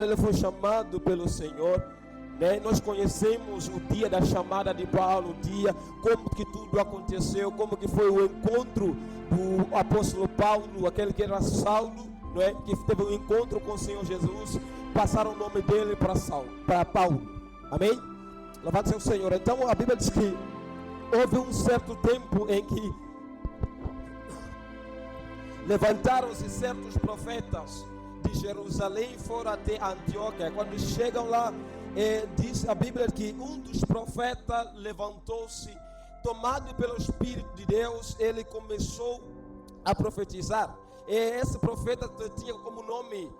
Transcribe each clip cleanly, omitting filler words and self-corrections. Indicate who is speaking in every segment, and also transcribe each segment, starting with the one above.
Speaker 1: ele foi chamado pelo Senhor, né? Nós conhecemos o dia da chamada de Paulo, o dia, como que tudo aconteceu, como que foi o encontro do apóstolo Paulo, aquele que era Saulo, não é? Que teve um encontro com o Senhor Jesus, passaram o nome dele para Paulo, amém? Louvado seja o Senhor. Então a Bíblia diz que houve um certo tempo em que levantaram-se certos profetas de Jerusalém, foram até Antioquia. Quando chegam lá, diz a Bíblia que um dos profetas levantou-se, tomado pelo Espírito de Deus, ele começou a profetizar. E esse profeta tinha como nome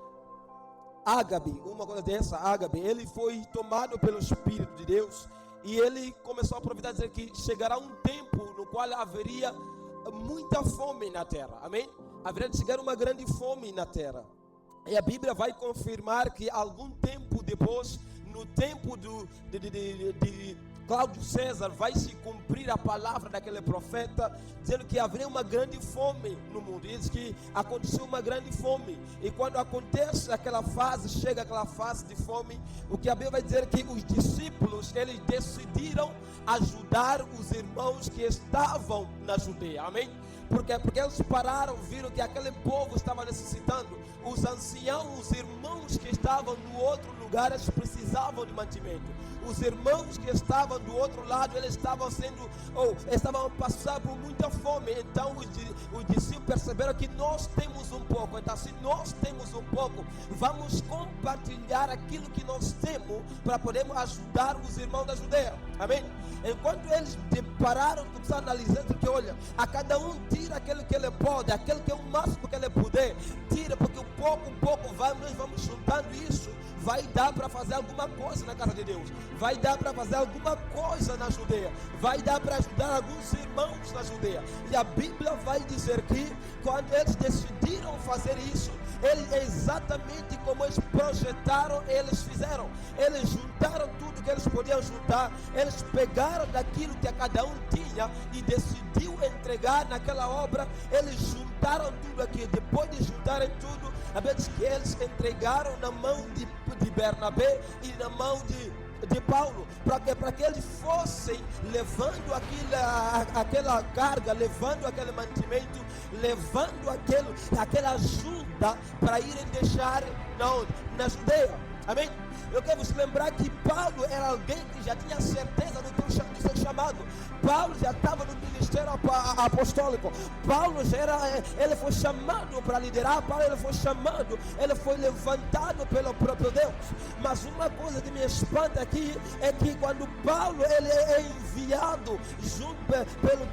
Speaker 1: Ágabe, uma coisa dessa, Ágabe. Ele foi tomado pelo Espírito de Deus e ele começou a profetizar, dizer que chegará um tempo no qual haveria muita fome na terra, amém? Haveria de chegar uma grande fome na terra. E a Bíblia vai confirmar que algum tempo depois, no tempo de Cláudio César, vai se cumprir a palavra daquele profeta, dizendo que haveria uma grande fome no mundo. E diz que aconteceu uma grande fome. E quando acontece aquela fase, chega aquela fase de fome, o que a Bíblia vai dizer é que os discípulos, eles decidiram ajudar os irmãos que estavam na Judeia, amém? Porque eles pararam, viram que aquele povo estava necessitando. Os anciãos, os irmãos que estavam no outro lugar, eles precisavam de mantimento. Os irmãos que estavam do outro lado, eles estavam estavam passando por muita fome. Então os discípulos perceberam que nós temos um pouco. Então, se nós temos um pouco, vamos compartilhar aquilo que nós temos para podermos ajudar os irmãos da Judeia, amém? Enquanto eles pararam, começaram a analisar, que olha, a cada um tira aquilo que ele pode, aquele que é o máximo que ele puder, tira, porque um pouco nós vamos juntando isso, vai dar para fazer alguma coisa na casa de Deus, vai dar para fazer alguma coisa na Judeia, vai dar para ajudar alguns irmãos na Judeia. E a Bíblia vai dizer que quando eles decidiram fazer isso, eles, exatamente como eles projetaram, eles fizeram. Eles juntaram tudo que eles podiam juntar, eles pegaram daquilo que a cada um tinha e decidiu entregar naquela obra. Eles juntaram tudo aqui. Depois de juntarem tudo, a Bíblia diz que eles entregaram na mão de Bernabé e na mão de Paulo, para que eles fossem levando aquela carga, levando aquele mantimento, levando aquela ajuda para irem deixar na Judeia, amém? Eu quero vos lembrar que Paulo era alguém que já tinha certeza do seu chamado. Paulo já estava no ministério apostólico. Paulo ele foi chamado para liderar. Paulo ele foi chamado, ele foi levantado pelo próprio Deus. Mas uma coisa que me espanta aqui é que quando Paulo ele é enviado junto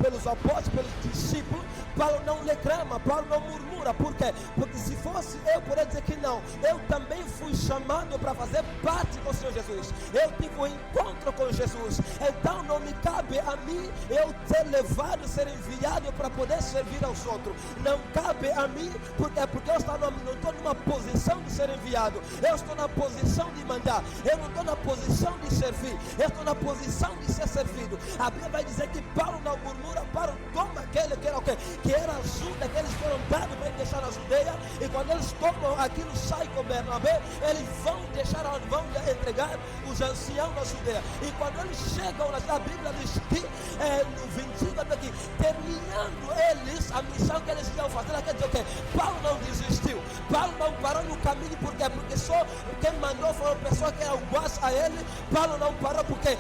Speaker 1: pelos apóstolos, pelos discípulos, Paulo não reclama, Paulo não murmura. Por quê? Porque se fosse eu, poderia dizer que não. Eu também fui chamado para fazer parte com o Senhor Jesus. Eu tive um encontro com Jesus. Então não me cabe a mim eu ser levado, ser enviado para poder servir aos outros. Não cabe a mim, porque eu não estou numa posição de ser enviado. Eu estou na posição de mandar. Eu não estou na posição de servir. Eu estou na posição de ser servido. A Bíblia vai dizer que Paulo não murmura. Paulo toma aquele que era o quê? Que era ajuda, que eles foram dados para deixar na Judeia. E quando eles tomam aquilo, sai com Bernabé, eles vão entregar os anciãos da Judeia. E quando eles chegam, a Bíblia diz que no 25 aqui, terminando eles a missão que eles iam fazer, quer dizer que Paulo não desistiu, Paulo não parou no caminho. Por quê? Porque só quem mandou foram pessoas que eram iguais a ele. Paulo não parou porque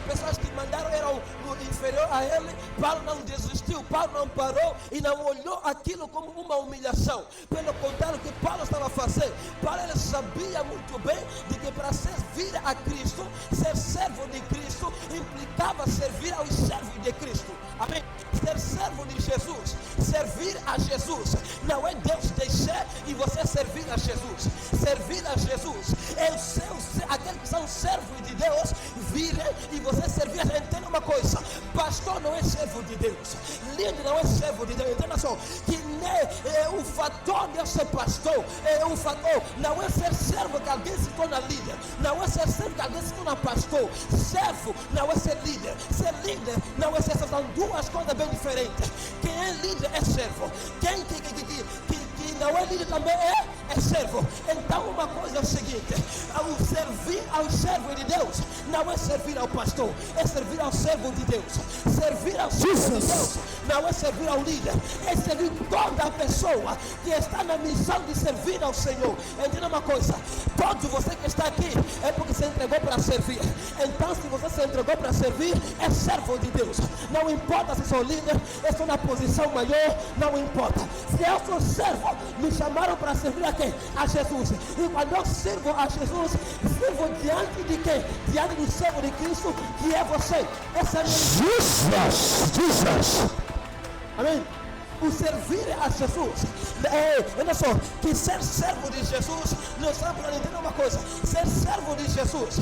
Speaker 1: pessoas que mandaram eram inferior a ele. Paulo não desistiu, Paulo não parou e não olhou aquilo como uma humilhação. Pelo contrário, o que Paulo estava fazendo, Paulo ele sabia muito bem de que para servir a Cristo, ser servo de Cristo, implicava servir aos servos de Cristo, amém? Ser servo de Jesus, servir a Jesus, não é Deus deixar e você servir a Jesus. Servir a Jesus é aqueles que são servos de Deus virem e você servir. Entenda uma coisa, pastor não é servo de Deus, líder não é servo de Deus. Entenda só que o fator de ser pastor, o fator não é ser servo que alguém se torna líder, não é ser servo que alguém se torna pastor. Servo não é ser líder não é ser servo, são duas coisas bem diferentes. Quem é líder é servo, quem que não é líder também é é servo. Então uma coisa é o seguinte: ao servir ao servo de Deus não é servir ao pastor, é servir ao servo de Deus. Servir ao servo de Deus não é servir ao líder, é servir toda a pessoa que está na missão de servir ao Senhor. Entenda uma coisa: todo você que está aqui é porque se entregou para servir. Então, se você se entregou para servir, é servo de Deus. Não importa se sou líder, eu sou na posição maior, não importa. Se eu sou servo, me chamaram para servir a quem? A Jesus. E quando eu sirvo a Jesus, sirvo diante de quem? Diante do servo de Cristo, que é você. Essa é a minha... Jesus. Amém. O servir a Jesus, olha só, que ser servo de Jesus, não sabe para entender uma coisa: ser servo de Jesus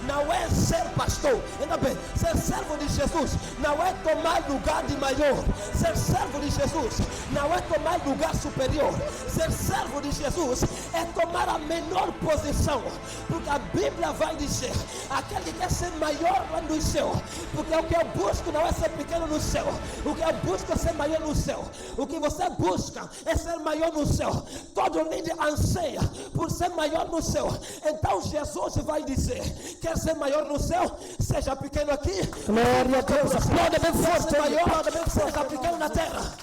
Speaker 1: não é ser pastor. Ainda bem, ser servo de Jesus não é tomar lugar de maior. Ser servo de Jesus não é tomar lugar superior. Ser servo de Jesus é tomar a menor posição, porque a Bíblia vai dizer: aquele que quer ser maior lá no céu, porque o que eu busco não é ser pequeno no céu, o que eu busco é ser maior no céu. O que você busca é ser maior no céu. Todo líder anseia por ser maior no céu. Então Jesus vai dizer: quer ser maior no céu? Seja pequeno aqui. Glória a Deus. Aplauda bem forte. Maior, seja pequeno na terra.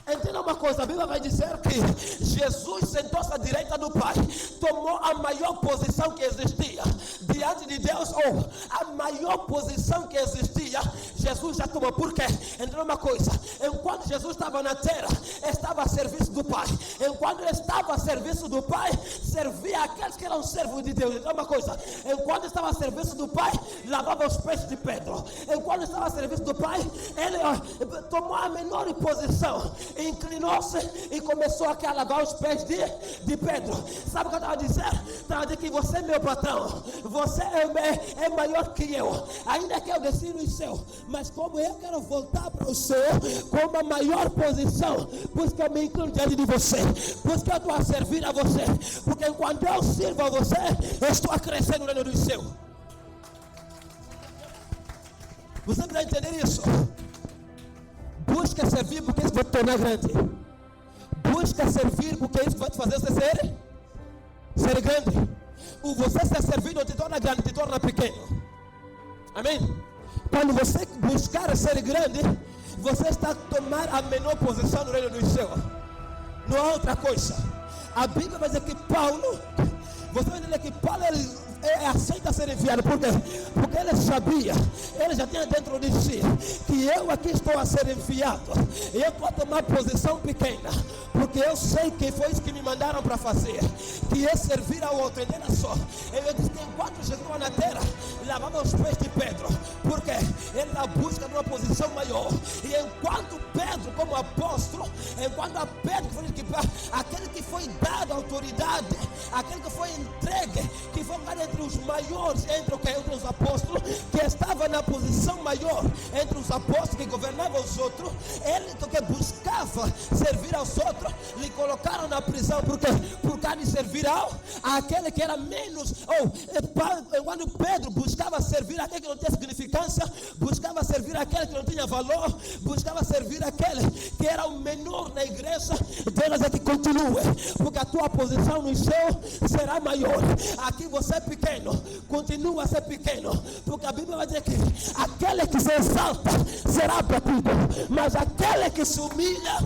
Speaker 1: Entenda uma coisa: a Bíblia vai dizer que Jesus sentou-se à direita do Pai, tomou a maior posição que existia diante de Deus, ou a maior posição que existia, Jesus já tomou. Por quê? Entenda uma coisa: enquanto Jesus estava na terra, estava a serviço do Pai. Enquanto ele estava a serviço do Pai, servia aqueles que eram servos de Deus. Entenda uma coisa: enquanto estava a serviço do Pai, lavava os pés de Pedro. Enquanto estava a serviço do Pai, ele tomou a menor posição, inclinou-se e começou a lavar os pés de Pedro. Sabe o que eu estava dizendo? Estava dizendo que você é meu patrão, você é maior que eu. Ainda que eu desci no céu, mas como eu quero voltar para o céu com uma maior posição, por isso que eu me inclino diante de você, por isso que eu estou a servir a você, porque enquanto eu sirvo a você, eu estou a crescer no reino do céu. Você precisa entender isso. Busca servir porque isso vai te tornar grande. Busca servir porque isso vai te fazer você ser grande. O você ser servido te torna grande, te torna pequeno. Amém? Quando você buscar ser grande, você está a tomar a menor posição no reino do céu. Não há outra coisa. A Bíblia vai dizer que Paulo, você vai dizer que Paulo ele aceita ser enviado. Por quê? Porque ele sabia, ele já tinha dentro de si que eu aqui estou a ser enviado, e eu estou a tomar posição pequena, porque eu sei que foi isso que me mandaram para fazer, que é servir ao outro. Entenda só, ele disse que enquanto Jesus estava na terra, lavava os pés de Pedro, porque ele na busca de uma posição maior. E enquanto Pedro, como apóstolo, enquanto a Pedro foi aquele que foi dado autoridade, aquele que foi entregue, que foi entre os maiores, entre os apóstolos, que estava na posição maior entre os apóstolos, que governavam os outros, ele que buscava servir aos outros, lhe colocaram na prisão. Por quê? Por causa de servir àquele que era menos. Quando Pedro buscava servir aquele que não tinha significância, buscava servir aquele que não tinha valor, buscava servir aquele que era o menor na igreja, Deus é que continue, porque a tua posição no céu será maior. Aqui você é pequeno, continua a ser pequeno, porque a Bíblia vai dizer que aquele que se exalta será abatido, mas aquele que se humilha,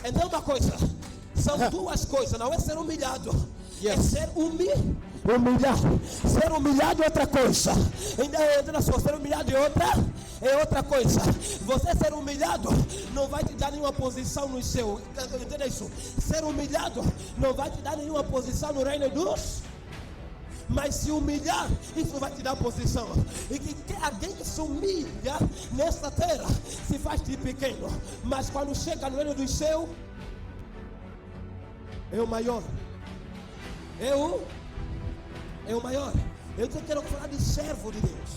Speaker 1: Então uma coisa, são duas coisas, não é ser humilhado, é ser humilhado. Ser humilhado é outra coisa. Entenda só, ser humilhado é outra coisa. Você ser humilhado não vai te dar nenhuma posição no céu. Entenda isso. Ser humilhado não vai te dar nenhuma posição no reino dos... Mas se humilhar, isso vai te dar posição. E que alguém que se humilha nesta terra se faz de pequeno, mas quando chega no reino do céu, é o maior. É o maior. Eu quero falar de servo de Deus.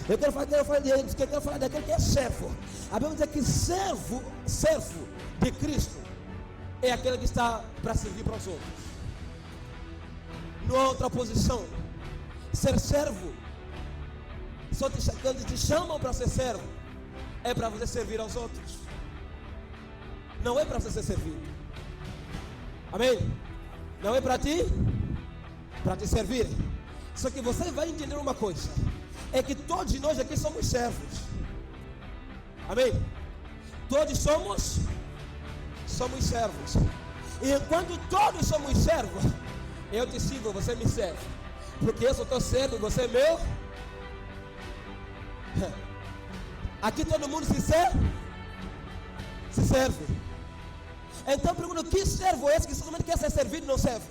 Speaker 1: Eu quero falar daquele que é servo. A Bíblia diz que servo de Cristo é aquele que está para servir para os outros. Não há outra posição. Ser servo, quando te chamam para ser servo, é para você servir aos outros. não é para você ser servido. Amém? Não é para te servir. Só que você vai entender uma coisa: é que todos nós aqui somos servos. Amém? Todos somos servos. E enquanto todos somos servos, eu te sirvo, você me serve. Porque eu sou teu servo e você é meu. Aqui todo mundo se serve. Então eu pergunto: que servo é esse que somente quer ser servido e não serve?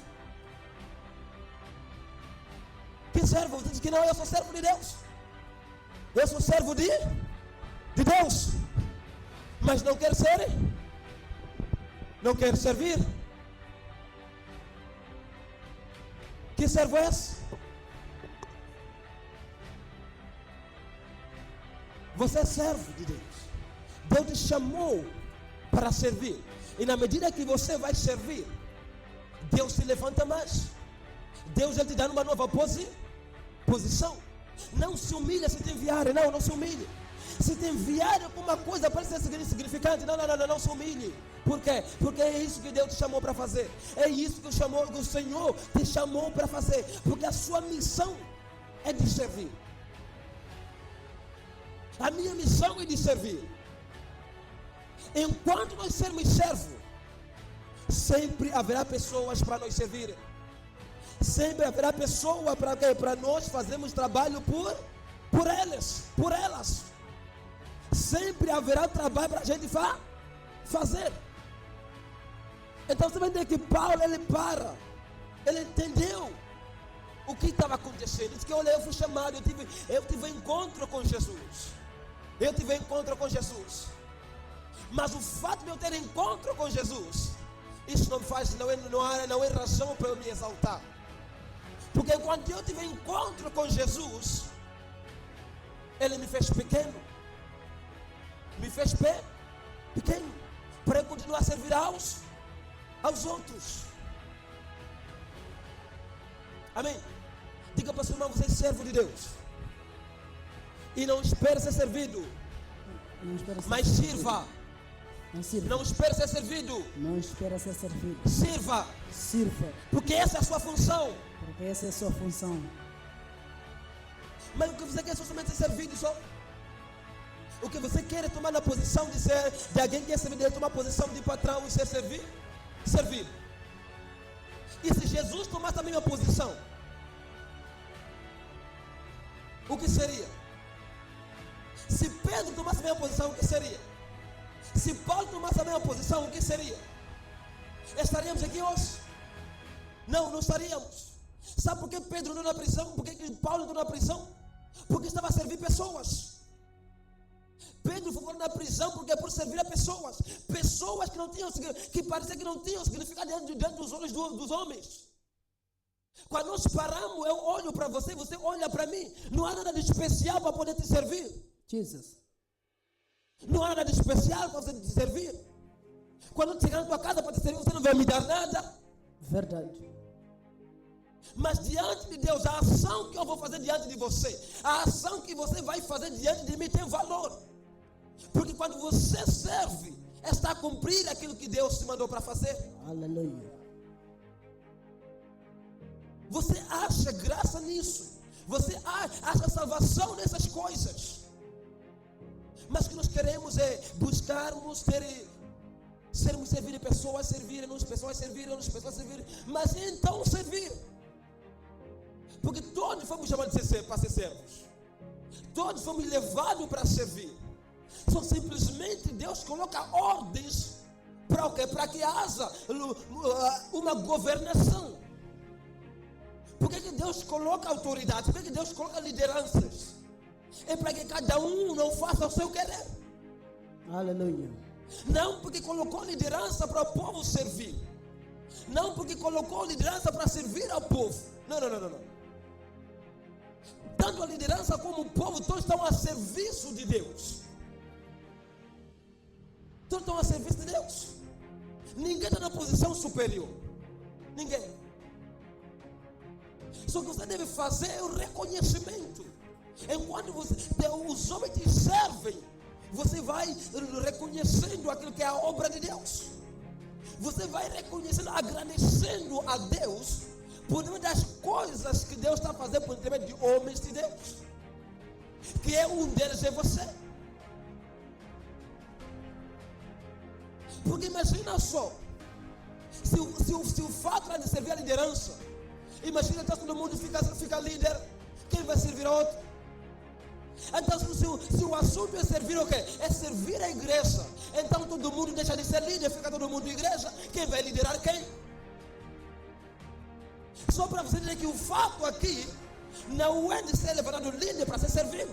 Speaker 1: Que servo? Você diz que não, eu sou servo de Deus. Eu sou servo de Deus. Mas não quero ser. Não quero servir. Que servo é esse? Você é servo de Deus. Deus te chamou para servir. E na medida que você vai servir, Deus te levanta mais. Deus ele te dá uma nova posição. Não se humilha se te enviarem. Não se humilhe. Se te enviarem alguma coisa parece ser insignificante, não se humilhe. Por quê? Porque é isso que Deus te chamou para fazer. É isso que o Senhor te chamou para fazer. Porque a sua missão é de servir. A minha missão é de servir. Enquanto nós sermos servos, sempre haverá pessoas para nós servirem. Sempre haverá pessoas para nós fazermos trabalho por elas. Sempre haverá trabalho para a gente fazer. Então você vai entender que Paulo ele entendeu o que estava acontecendo. Ele disse que olha, eu fui chamado, eu tive encontro com Jesus. Mas o fato de eu ter encontro com Jesus, isso não é razão para eu me exaltar. Porque quando eu tive encontro com Jesus, Ele me fez pequeno. Para eu continuar a servir aos outros. Amém? Diga para o seu irmão: você é servo de Deus. E não espere ser servido, mas sirva. Não espere ser servido. Sirva. Porque essa é a sua função. Mas o que você quer é somente ser servido só? O que você quer é tomar na posição de alguém que é servido, tomar a posição de patrão e ser servido. E se Jesus tomasse a mesma posição, o que seria? Se Pedro tomasse a mesma posição, o que seria? Se Paulo tomasse a mesma posição, o que seria? Estaríamos aqui hoje? Não estaríamos. Sabe por que Pedro entrou na prisão? Por que Paulo entrou na prisão? Porque estava a servir pessoas. Pedro ficou na prisão porque por servir a pessoas que parecia que não tinham significado diante dos olhos dos homens. Quando nós paramos, eu olho para você, você olha para mim, não há nada de especial para poder te servir.
Speaker 2: Jesus.
Speaker 1: Não há nada de especial para você te servir. Quando chegar na tua casa para te servir, você não vai me dar nada.
Speaker 2: Verdade.
Speaker 1: Mas diante de Deus, a ação que eu vou fazer diante de você, a ação que você vai fazer diante de mim tem valor. Porque quando você serve, está a cumprir aquilo que Deus te mandou para fazer.
Speaker 2: Aleluia.
Speaker 1: Você acha graça nisso. Você acha salvação nessas coisas. Mas o que nós queremos é buscarmos sermos servir de pessoas, servirem-nos, pessoas servirem. Mas então servir. Porque todos fomos chamados para ser servos. Todos fomos levados para servir. Só simplesmente Deus coloca ordens para o quê? Para que haja uma governação. Por que Deus coloca autoridade? Por que Deus coloca lideranças? É para que cada um não faça o seu querer.
Speaker 2: Aleluia.
Speaker 1: Não porque colocou liderança para o povo servir. Não porque colocou liderança para servir ao povo. Não. Tanto a liderança como o povo, todos estão a serviço de Deus. Todos estão a serviço de Deus. Ninguém está na posição superior. Ninguém. Só que você deve fazer o reconhecimento. Enquanto os homens te servem, você vai reconhecendo aquilo que é a obra de Deus. Você vai reconhecendo, agradecendo a Deus por uma das coisas que Deus está fazendo por intermédio de homens de Deus. Que é um deles é você. Porque imagina só, se o fato de servir a liderança, imagina que todo mundo fica líder, quem vai servir a outro? Então se o assunto é servir o quê? É servir a igreja. Então todo mundo deixa de ser líder, fica todo mundo igreja. Quem vai liderar quem? Só para você dizer que o fato aqui não é de ser levantado líder para ser servido.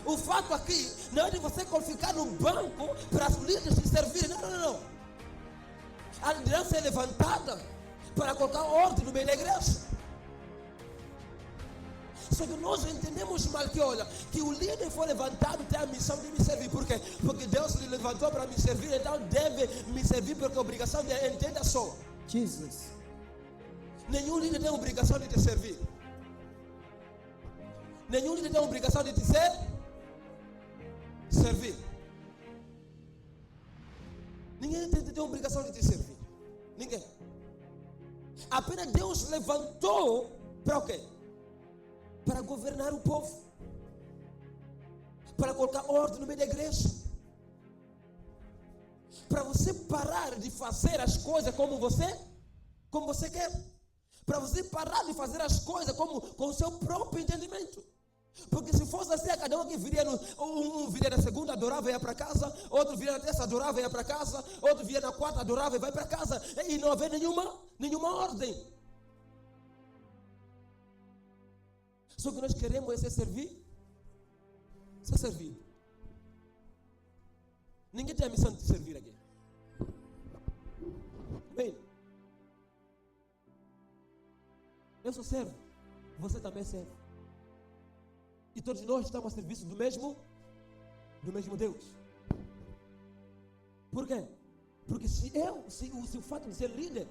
Speaker 1: O fato aqui não é de você ficar no banco para os líderes se servirem. Não. A liderança é levantada para colocar ordem no meio da igreja. Só que nós entendemos mal que, olha, que o líder foi levantado, tem a missão de me servir. Por quê? Porque Deus lhe levantou para me servir, então deve me servir porque a obrigação dele, entenda só.
Speaker 2: Jesus.
Speaker 1: Nenhum líder tem a obrigação de te servir. Nenhum líder tem a obrigação de te servir. Ninguém tem a obrigação de te servir. Ninguém. Apenas Deus levantou para o quê? Para governar o povo. Para colocar ordem no meio da igreja. Para você parar de fazer as coisas como você quer. Para você parar de fazer as coisas com o seu próprio entendimento. Porque se fosse assim, cada um que viria, um viria na segunda, adorava e ia para casa, outro viria na terça, adorava e ia para casa, outro viria na quarta, adorava e vai para casa, e não havia nenhuma ordem. Só que nós queremos é ser servido. Ninguém tem a missão de servir aqui. Bem, eu sou servo, você também serve. E todos nós estamos a serviço do mesmo Deus. Por quê? Porque se o fato de ser líder,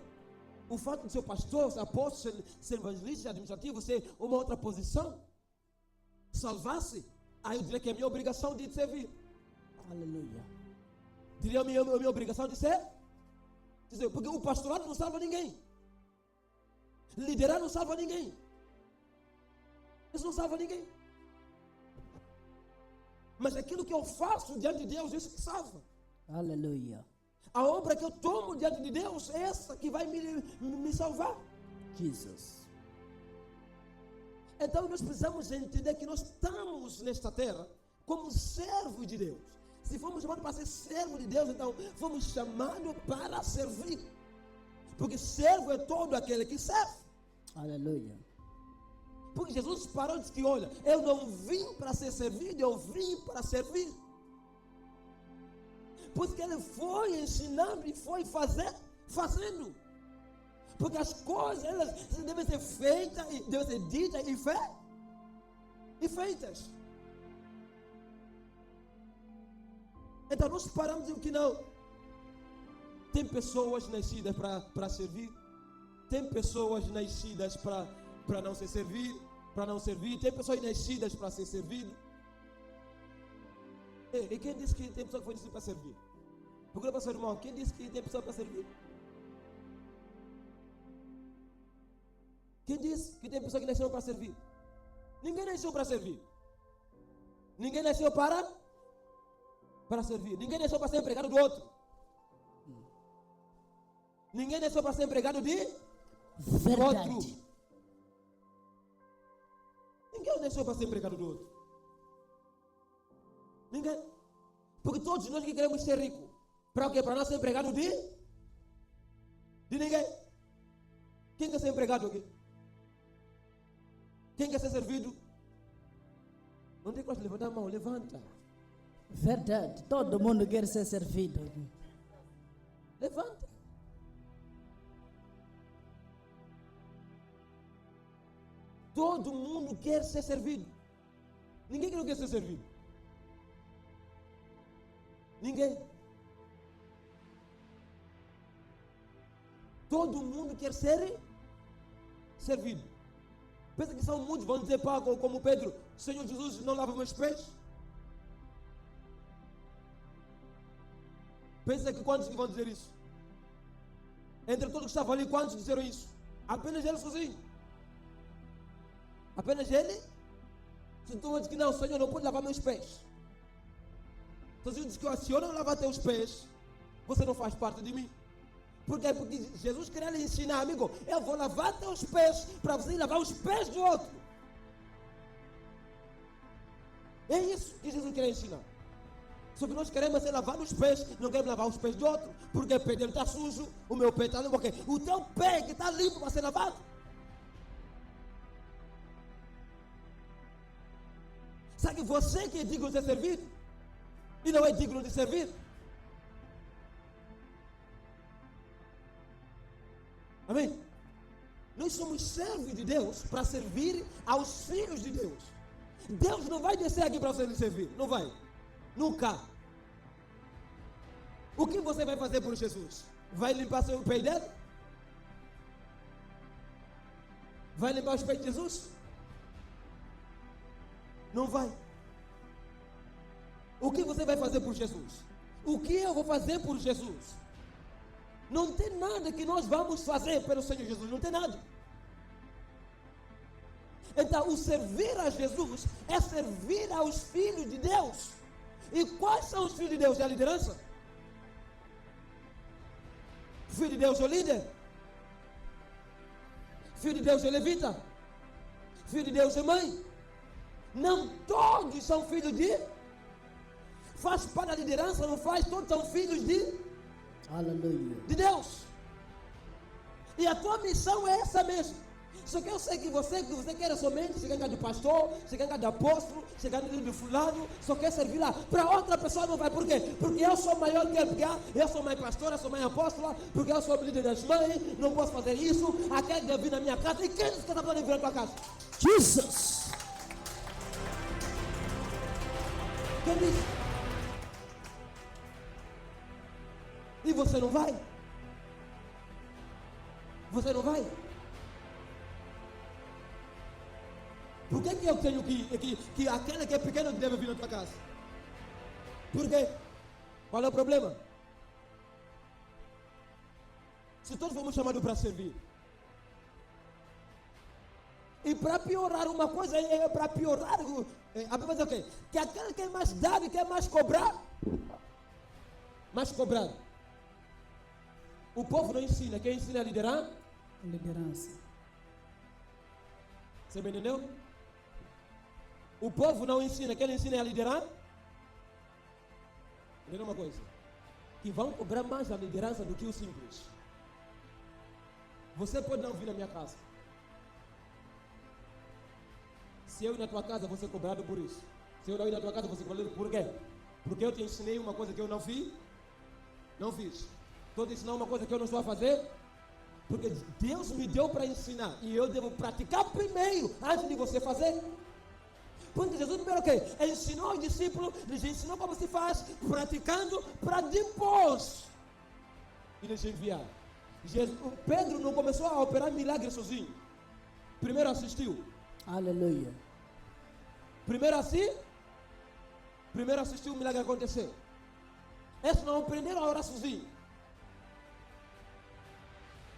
Speaker 1: o fato de ser pastor, ser apóstolo, ser evangelista, administrativo, ser uma outra posição, salvasse, aí eu diria que é a minha obrigação de servir.
Speaker 2: Aleluia.
Speaker 1: Diria a minha obrigação de ser. Porque o pastorado não salva ninguém. Liderar não salva ninguém. Isso não salva ninguém. Mas aquilo que eu faço diante de Deus, isso que salva.
Speaker 2: Aleluia.
Speaker 1: A obra que eu tomo diante de Deus é essa que vai me salvar.
Speaker 2: Jesus.
Speaker 1: Então nós precisamos entender que nós estamos nesta terra como servos de Deus. Se fomos chamados para ser servo de Deus, então fomos chamados para servir. Porque servo é todo aquele que serve.
Speaker 2: Aleluia.
Speaker 1: Porque Jesus parou e disse que, olha, eu não vim para ser servido, eu vim para servir. Por isso que ele foi ensinando e foi fazendo. Porque as coisas, elas devem ser feitas, devem ser ditas e feitas. Então nós paramos e que não. Tem pessoas nascidas para servir. Tem pessoas nascidas para não ser servir. Tem pessoas nascidas para ser servido. E quem disse que tem pessoa que foi nascida para servir? Procura para seu irmão. Quem disse que tem pessoa para servir? Quem disse que tem pessoa que nasceu para servir? Ninguém nasceu para servir. Ninguém nasceu para servir. Ninguém nasceu para ser empregado do outro. Ninguém nasceu para ser empregado de outro. Ninguém nasceu para ser empregado do outro. Ninguém. Porque todos nós que queremos ser ricos. Para o quê? Para não ser empregado de ninguém. Quem quer ser empregado aqui? Quem quer ser servido? Não tem que levantar a mão, levanta.
Speaker 2: Verdade. Todo mundo quer ser servido.
Speaker 1: Levanta. Todo mundo quer ser servido. Ninguém que não quer ser servido. Ninguém. Todo mundo quer ser servido. Pensa que são muitos, vão dizer como Pedro: Senhor Jesus, não lava meus pés? Pensa que quantos que vão dizer isso? Entre todos que estavam ali, quantos disseram isso? Apenas ele sozinho. Apenas ele. Se tu diz que não, Senhor, não pode lavar meus pés. Então se diz que se eu não lavar teus pés, você não faz parte de mim. Por quê? Porque Jesus queria lhe ensinar, amigo, eu vou lavar teus pés para você lavar os pés do outro. É isso que Jesus queria ensinar. Só que nós queremos lavar os pés, não queremos lavar os pés do outro, porque o pé dele está sujo, o meu pé está limpo, porque o teu pé que está limpo vai ser lavado. Sabe que você que é digno de servir e não é digno de servir? Amém? Nós somos servos de Deus para servir aos filhos de Deus. Deus não vai descer aqui para você lhe servir, não vai. Nunca. O que você vai fazer por Jesus? Vai limpar seu pé dele? Vai limpar os pés de Jesus? Não vai. O que você vai fazer por Jesus? O que eu vou fazer por Jesus? Não tem nada que nós vamos fazer pelo Senhor Jesus, não tem nada. Então, o servir a Jesus é servir aos filhos de Deus. E quais são os filhos de Deus? É a liderança? Filho de Deus é o líder? Filho de Deus é levita? Filho de Deus é mãe? Não todos são filhos de... Faz parte da liderança, não faz? Todos são filhos de...
Speaker 2: Aleluia.
Speaker 1: De Deus. E a tua missão é essa mesmo. Só que eu sei que você quer somente chegar de pastor, chegar de apóstolo, chegar de fulano, só quer servir lá. Para outra pessoa não vai. Por quê? Porque eu sou maior que ele, eu sou mãe pastora, sou mãe apóstola, porque eu sou líder das mães, não posso fazer isso. Aquele deve vir na minha casa. E quem disse que está podendo vir na tua casa?
Speaker 2: Jesus.
Speaker 1: Quem disse? E você não vai? Você não vai? Por que eu tenho que aquele que é pequeno deve vir na tua casa? Por quê? Qual é o problema? Se todos fomos chamados para servir. E para piorar uma coisa, para piorar, a Bíblia diz o quê? Que aquele que é mais dado e quer mais cobrar. Mais cobrar. O povo não ensina. Quem ensina a liderar?
Speaker 2: Liderança.
Speaker 1: Você me entendeu? O povo não ensina. Quem ensina a liderar? Entendeu uma coisa? Que vão cobrar mais a liderança do que o simples. Você pode não vir na minha casa. Se eu ir na tua casa, você é cobrado por isso. Se eu não ir na tua casa, você é cobrado por quê? Porque eu te ensinei uma coisa que eu não fiz. Não fiz. Estou te ensinando uma coisa que eu não estou a fazer. Porque Deus me deu para ensinar. E eu devo praticar primeiro, antes de você fazer. Porque Jesus primeiro o quê? Ensinou aos discípulos, lhes ensinou como se faz, praticando, para depois eles enviar. Pedro não começou a operar milagre sozinho. Primeiro assistiu.
Speaker 2: Aleluia.
Speaker 1: Primeiro assistiu o milagre acontecer. Eles não aprenderam a orar sozinho.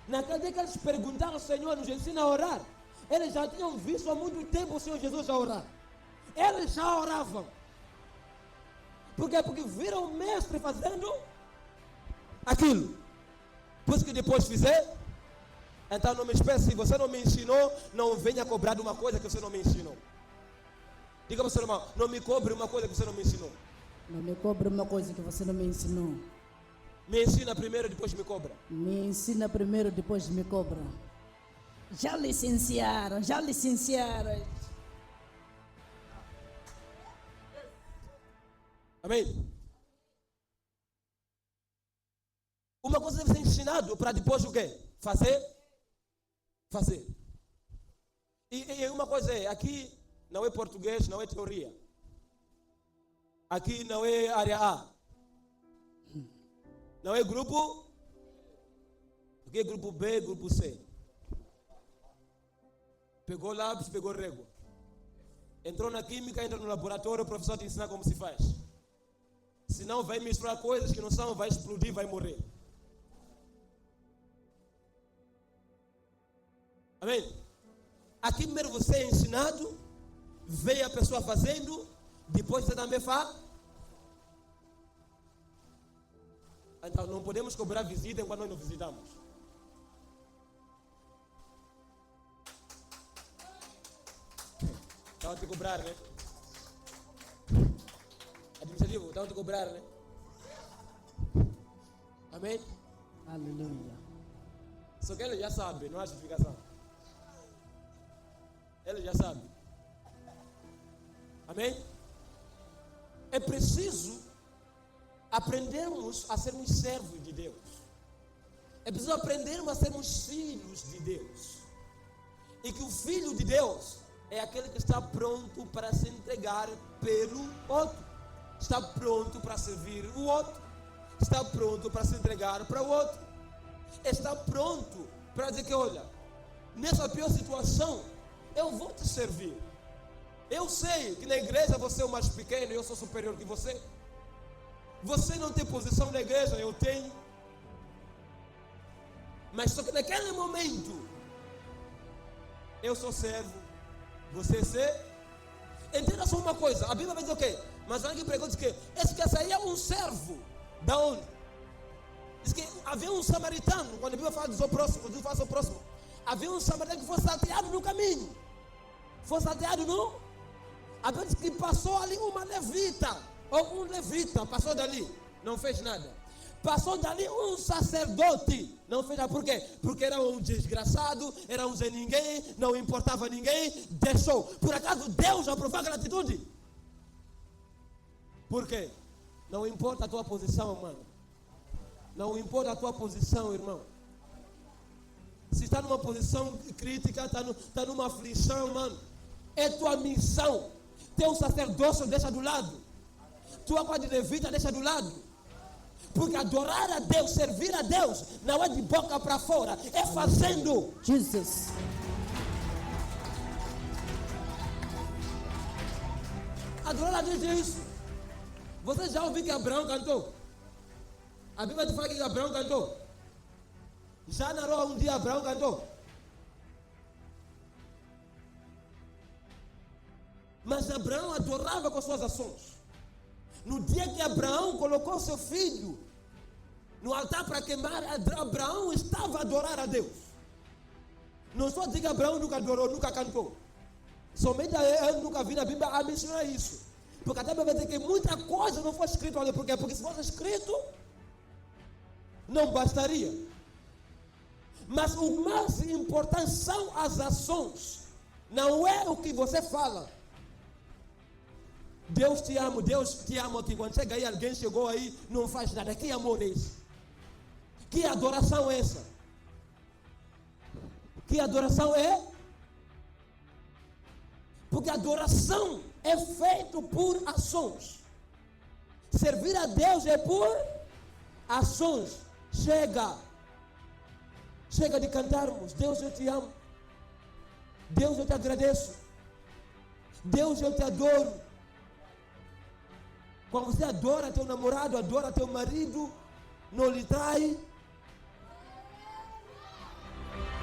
Speaker 1: Naquele dia que eles perguntaram ao Senhor, nos ensina a orar, eles já tinham visto há muito tempo o Senhor Jesus a orar. Eles já oravam. Por quê? Porque viram o mestre fazendo aquilo. Por isso que depois fizer, então não me espere, se você não me ensinou, não venha cobrar de uma coisa que você não me ensinou. Diga para o seu irmão, não me cobre uma coisa que você não me ensinou.
Speaker 2: Não me cobre uma coisa que você não me ensinou.
Speaker 1: Me ensina primeiro, depois me cobra.
Speaker 2: Me ensina primeiro, depois me cobra. Já licenciaram, já licenciaram.
Speaker 1: Amém? Uma coisa deve ser ensinado para depois o quê? Fazer. E uma coisa é, aqui não é português, não é teoria. Aqui não é área A. Não é grupo. Aqui é grupo B, grupo C. Pegou lápis, pegou régua. Entrou na química, entra no laboratório, o professor te ensina como se faz. Senão vai misturar coisas que não são, vai explodir, vai morrer. Amém? Aqui primeiro você é ensinado, vê a pessoa fazendo, depois você também faz. Então não podemos cobrar visita enquanto nós não visitamos. Estão a te cobrar, né? Administrativo, estão a te cobrar, né? Amém?
Speaker 2: Aleluia.
Speaker 1: Só que ele já sabe, não há justificação. Ele já sabe. Amém? É preciso aprendermos a sermos servos de Deus. É preciso aprendermos a sermos filhos de Deus. E que o filho de Deus é aquele que está pronto para se entregar pelo outro. Está pronto para servir o outro. Está pronto para se entregar para o outro. Está pronto para dizer que, olha, nessa pior situação, eu vou te servir. Eu sei que na igreja você é o mais pequeno e eu sou superior que você. Você não tem posição na igreja, eu tenho. Mas só que naquele momento, eu sou servo, você é servo. Entenda só uma coisa, a Bíblia vai dizer o quê? Mas alguém pregou diz que esse aí é um servo. Da onde? Diz que havia um samaritano, quando a Bíblia fala do seu próximo, quando fala do seu próximo, havia um samaritano que foi salteado no caminho. Foi salteado no? A Bíblia diz que passou ali uma levita, ou um levita, passou dali, não fez nada. Passou dali um sacerdote, não fez nada. Por quê? Porque era um desgraçado, era um Zé Ninguém, não importava ninguém, deixou. Por acaso Deus aprovou aquela atitude? Por quê? Não importa a tua posição, mano. Não importa a tua posição, irmão. Se está numa posição crítica, está numa aflição, mano. É tua missão. Teu sacerdócio deixa do lado. Tua coisa de levita deixa do lado. Porque adorar a Deus, servir a Deus, não é de boca para fora, é fazendo.
Speaker 2: Jesus.
Speaker 1: Adorar a Deus é isso. Você já ouviu que Abraão cantou? A Bíblia te fala que Abraão cantou. Já narrou um dia Abraão cantou. Mas Abraão adorava com suas ações. No dia que Abraão colocou seu filho no altar para queimar, Abraão estava a adorar a Deus. Não só dizer que Abraão nunca adorou, nunca cantou. Somente eu nunca vi na Bíblia a mencionar isso. Porque até vai dizer que muita coisa não foi escrito ali. Por quê? Porque se fosse escrito, não bastaria. Mas o mais importante são as ações. Não é o que você fala. Deus te ama aqui. Quando chega aí, alguém chegou aí, não faz nada. Que amor é esse? Que adoração é essa? Que adoração é? Porque adoração é feito por ações. Servir a Deus é por ações. Chega de cantarmos. Deus, eu te amo. Deus, eu te agradeço. Deus, eu te adoro. Quando você adora teu namorado, adora teu marido, não lhe trai.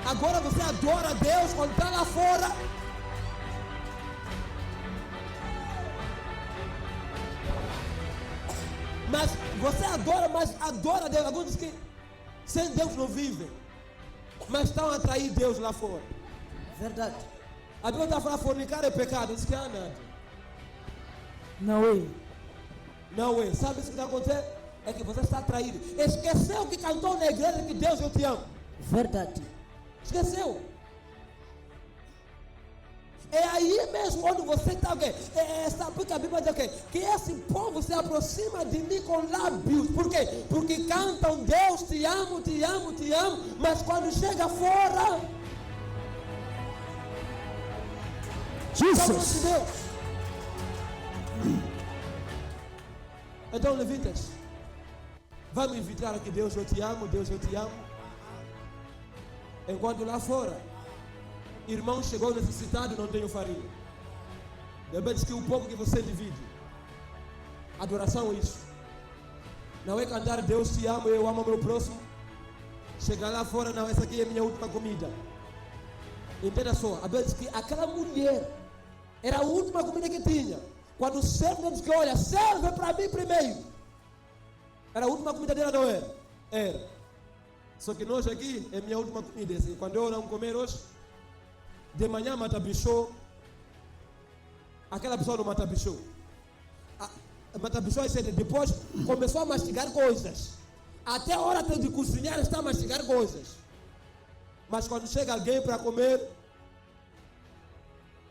Speaker 1: Agora você adora Deus quando está lá fora. Mas você adora Deus. Alguns dizem que sem Deus não vivem. Mas estão a atrair Deus lá fora.
Speaker 2: Verdade.
Speaker 1: A Bíblia está falando fornicar é pecado. Diz que é nada.
Speaker 2: Não é.
Speaker 1: Não é. Sabe o que está acontecendo? É que você está atraído. Esqueceu que cantou na igreja que Deus eu te amo.
Speaker 2: Verdade.
Speaker 1: Esqueceu. É aí mesmo onde você está, okay? Sabe porque a Bíblia diz, okay, que esse povo se aproxima de mim com lábios. Por quê? Porque cantam Deus, te amo, te amo, te amo. Mas quando chega fora,
Speaker 2: Jesus.
Speaker 1: de Deus. Então, levitas, vamos invitar aqui Deus, eu te amo, Deus, eu te amo. Enquanto lá fora, irmão chegou necessitado, não tenho farinha. De repente diz que o pouco que você divide. Adoração é isso. Não é cantar Deus te amo, eu amo o meu próximo. Chegar lá fora, não, essa aqui é minha última comida. Entenda só, a Bíblia diz que aquela mulher era a última comida que tinha. Quando o servo diz que, olha, serve para mim primeiro. Era a última comida dela, não era? Era. Só que nós aqui, é minha última comida. Assim, quando eu não comer hoje, de manhã mata bicho. Aquela pessoa não mata bicho. Mata bicho, depois começou a mastigar coisas. Até a hora de cozinhar está a mastigar coisas. Mas quando chega alguém para comer,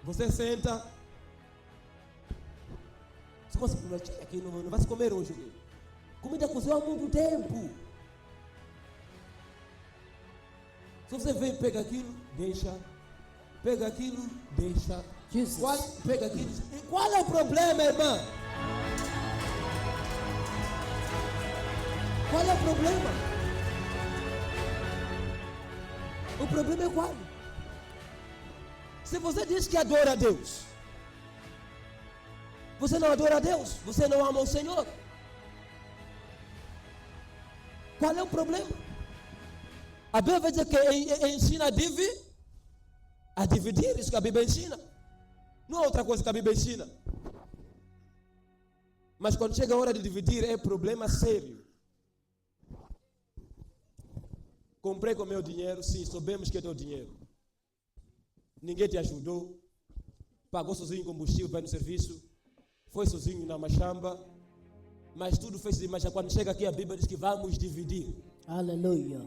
Speaker 1: você senta. Você aqui não vai se comer hoje. Comida cozinhou há muito tempo. Se você vem, pega aquilo, deixa. Pega aquilo, deixa. Pega aquilo. E qual é o problema, irmã? Qual é o problema? O problema é qual? Se você diz que adora a Deus, você não adora a Deus, você não ama o Senhor. Qual é o problema? A Bíblia vai dizer que ensina a dividir, isso que a Bíblia ensina. Não é outra coisa que a Bíblia ensina. Mas quando chega a hora de dividir, é problema sério. Comprei com meu dinheiro, sim, soubemos que é teu dinheiro. Ninguém te ajudou. Pagou sozinho combustível para ir no serviço. Foi sozinho na machamba. Mas tudo fez assim. Mas quando chega aqui a Bíblia diz que vamos dividir.
Speaker 2: Aleluia.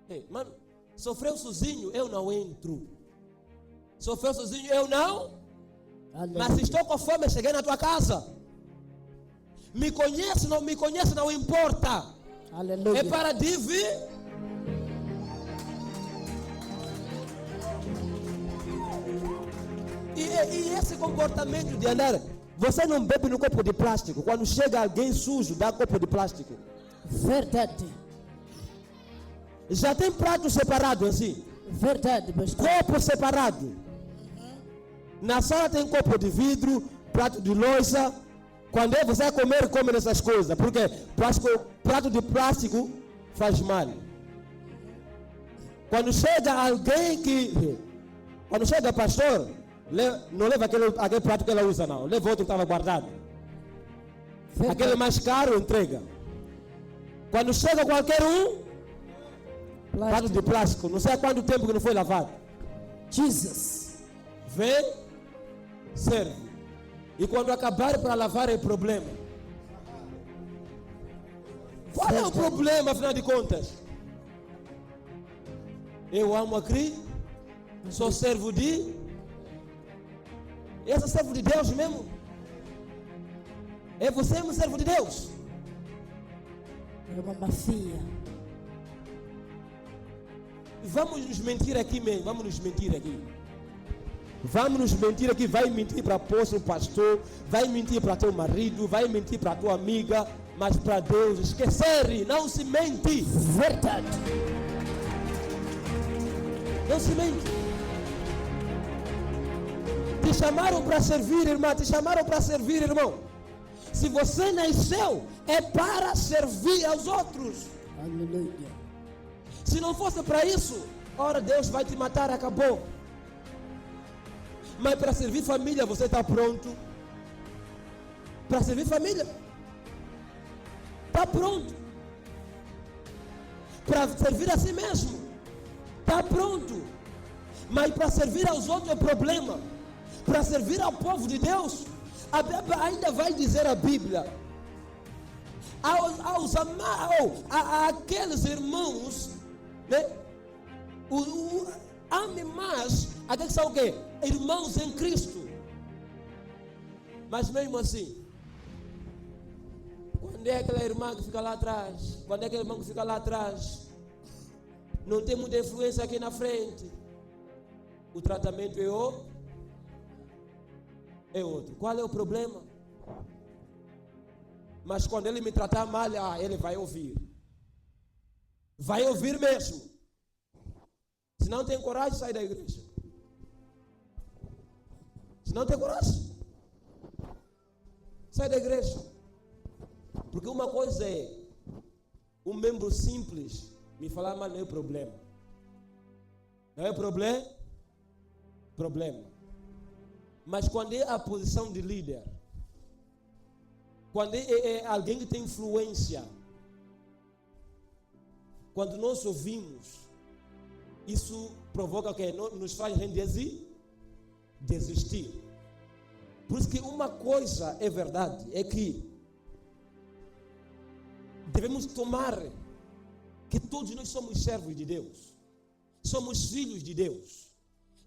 Speaker 1: Ei, mano, sofreu sozinho, eu não entro. Sofreu sozinho, eu não. Aleluia. Mas se estou com fome, cheguei na tua casa. Me conhece, não importa.
Speaker 2: Aleluia.
Speaker 1: É para dividir. E esse comportamento de andar, você não bebe no copo de plástico. Quando chega alguém sujo, dá copo de plástico.
Speaker 2: Verdade.
Speaker 1: Já tem prato separado assim?
Speaker 2: Verdade, pastor.
Speaker 1: Copo separado. Na sala tem copo de vidro, prato de louça. Quando você vai comer, come nessas coisas. Porque prato de plástico faz mal. Quando chega alguém quando chega pastor, não leva aquele prato que ela usa, não. Leva outro que estava guardado. Verdade. Aquele mais caro, entrega. Quando chega qualquer prato de plástico, não sei há quanto tempo que não foi lavado.
Speaker 2: Jesus.
Speaker 1: Vem, serve. E quando acabar para lavar é problema. Qual é o problema, afinal de contas? Eu amo a Cristo, sou servo de... Esse é servo de Deus mesmo? É você mesmo servo de Deus?
Speaker 2: É uma mafia.
Speaker 1: Vamos nos mentir aqui mesmo, vamos nos mentir aqui. Vamos nos mentir aqui, vai mentir para apóstolo, pastor, vai mentir para teu marido, vai mentir para tua amiga, mas para Deus, esquecer, não se mente.
Speaker 2: Verdade.
Speaker 1: Não se mente. Te chamaram para servir, irmã, te chamaram para servir, irmão. Se você nasceu, é para servir aos outros.
Speaker 2: Aleluia.
Speaker 1: Se não fosse para isso, ora Deus vai te matar, acabou. Mas para servir família, você está pronto? Para servir família? Está pronto? Para servir a si mesmo? Está pronto? Mas para servir aos outros é problema. Para servir ao povo de Deus, a Bíblia ainda vai dizer a Bíblia, aqueles irmãos, né? Ame mais aqueles que são o quê? Irmãos em Cristo. Mas mesmo assim, quando é aquela irmã que fica lá atrás, quando é aquele irmão que fica lá atrás, não tem muita influência aqui na frente, o tratamento é outro. Qual é o problema? Mas quando ele me tratar mal, ele vai ouvir. Vai ouvir mesmo. Se não tem coragem, sai da igreja. Se não tem coragem, sai da igreja. Porque uma coisa é um membro simples me falar, mas não é problema. Não é problema. Mas quando é a posição de líder, quando é alguém que tem influência, quando nós ouvimos, isso provoca o quê? Nos faz desistir. Por isso que uma coisa é verdade, é que devemos tomar que todos nós somos servos de Deus, somos filhos de Deus,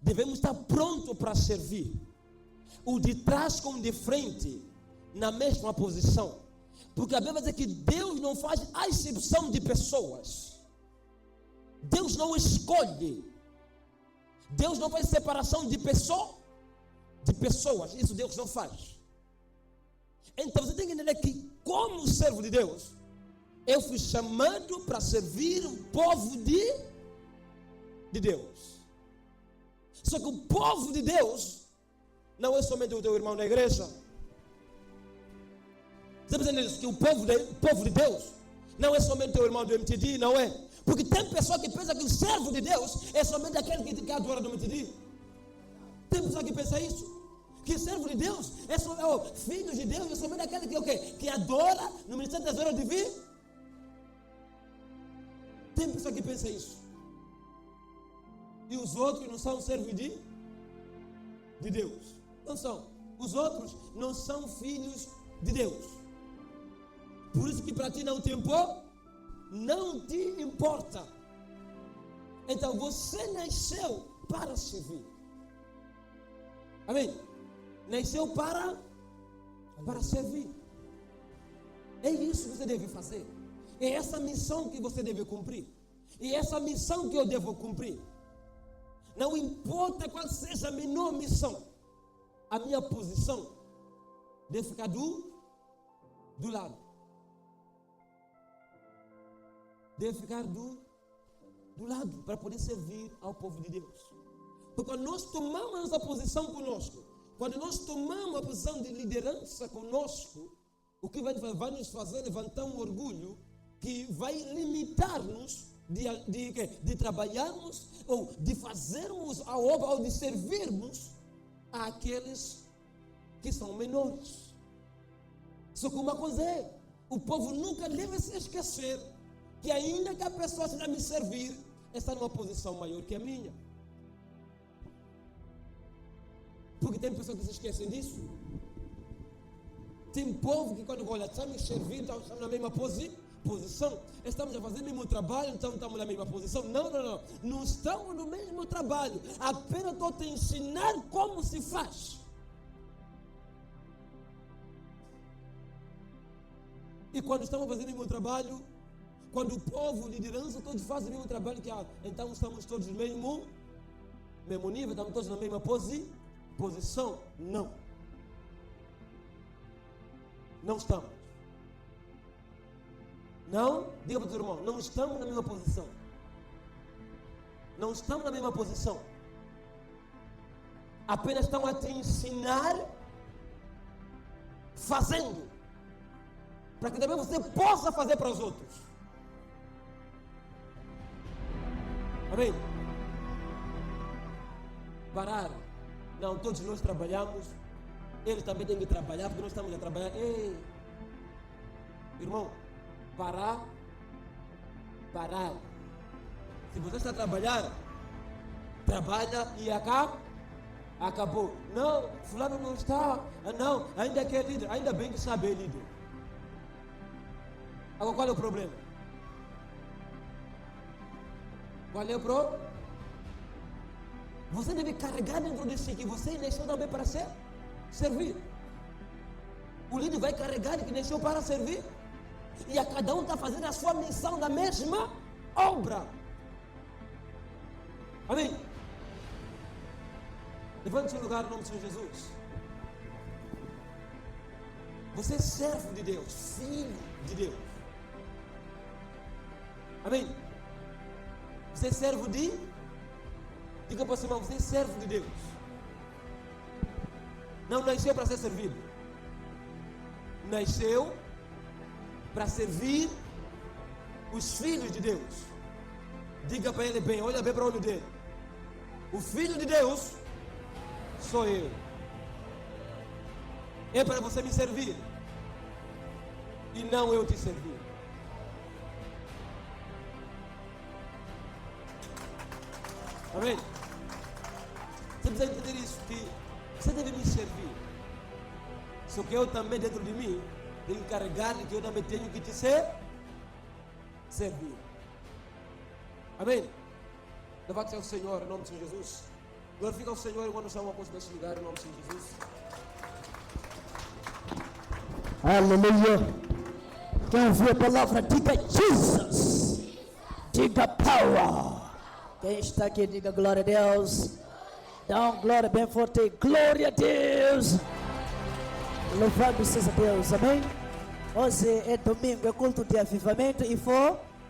Speaker 1: devemos estar prontos para servir, o de trás com o de frente, na mesma posição, porque a Bíblia diz que Deus não faz acepção de pessoas, Deus não escolhe, Deus não faz separação de pessoas, isso Deus não faz. Então você tem que entender que, como servo de Deus, eu fui chamado para servir o povo de Deus. Só que o povo de Deus não é somente o teu irmão na igreja. Você precisa entender isso, que o povo de Deus não é somente o teu irmão do MTD, não é? Porque tem pessoa que pensa que o servo de Deus é somente aquele que adora do MTD. Tem pessoa que pensa isso. Que servo de Deus é só filho de Deus, é somente aquele que adora no Ministério das Horas Divinas. Tem pessoa que pensa isso. E os outros não são servos de Deus. Não são. Os outros não são filhos de Deus. Por isso que para ti não te importa. Então você nasceu para servir. Amém? Nasceu para servir. É isso que você deve fazer. É essa missão que você deve cumprir. E essa missão que eu devo cumprir. Não importa qual seja a menor missão, a minha posição deve ficar do lado. Deve ficar do lado para poder servir ao povo de Deus. Porque quando nós tomamos essa posição conosco, quando nós tomamos a posição de liderança conosco, o que vai nos fazer levantar um orgulho que vai limitar-nos de trabalharmos ou de fazermos a obra ou de servirmos àqueles que são menores. Só que uma coisa é, o povo nunca deve se esquecer que ainda que a pessoa esteja a me servir, está numa posição maior que a minha. Porque tem pessoas que se esquecem disso. Tem povo que quando olha, está me servindo, estamos na mesma posição. Estamos a fazer o mesmo trabalho, então estamos na mesma posição. Não. Não estamos no mesmo trabalho. Apenas estou te ensinar como se faz. E quando estamos fazendo o mesmo trabalho, quando o povo, liderança, todos fazem o mesmo trabalho, então estamos todos no mesmo nível, estamos todos na mesma posição. Não. Não estamos. Não, diga para o teu irmão, não estamos na mesma posição. Não estamos na mesma posição. Apenas estão a te ensinar fazendo, para que também você possa fazer para os outros. Amém? Parar. Não, todos nós trabalhamos. Ele também tem que trabalhar, porque nós estamos a trabalhar. Ei, irmão, parar. Se você está a trabalhar, trabalha e acabou. Não, fulano não está. Não, ainda que é líder, ainda bem que sabe é líder. Agora qual é o problema? Qual é o problema? Você deve carregar dentro de si que você nasceu também para servir. O líder vai carregar que nasceu para servir. E a cada um está fazendo a sua missão da mesma obra. Amém? Levante seu lugar no nome do Senhor Jesus. Você é servo de Deus, filho de Deus. Amém? Você é servo de... Diga para o seu irmão, você é servo de Deus. Não nasceu para ser servido. Nasceu para servir os filhos de Deus. Diga para ele bem, olha bem para o olho dele. O filho de Deus sou eu. É para você me servir e não eu te servir. Amém? Você precisa entender isso, que você deve me servir. Só que eu também, dentro de mim, tenho que encarregar de que eu também tenho que te servir. Amém? Louvado seja o Senhor, em nome de Jesus. Glorifica o Senhor enquanto estamos a nesse lugar, em nome de Jesus.
Speaker 2: Aleluia. Quem ouviu a palavra, diga Jesus. Diga power. Quem está aqui, diga glória a Deus. Dá uma glória bem forte. Glória a Deus. Louvado seja Deus. Amém? Hoje é domingo, é culto de avivamento e for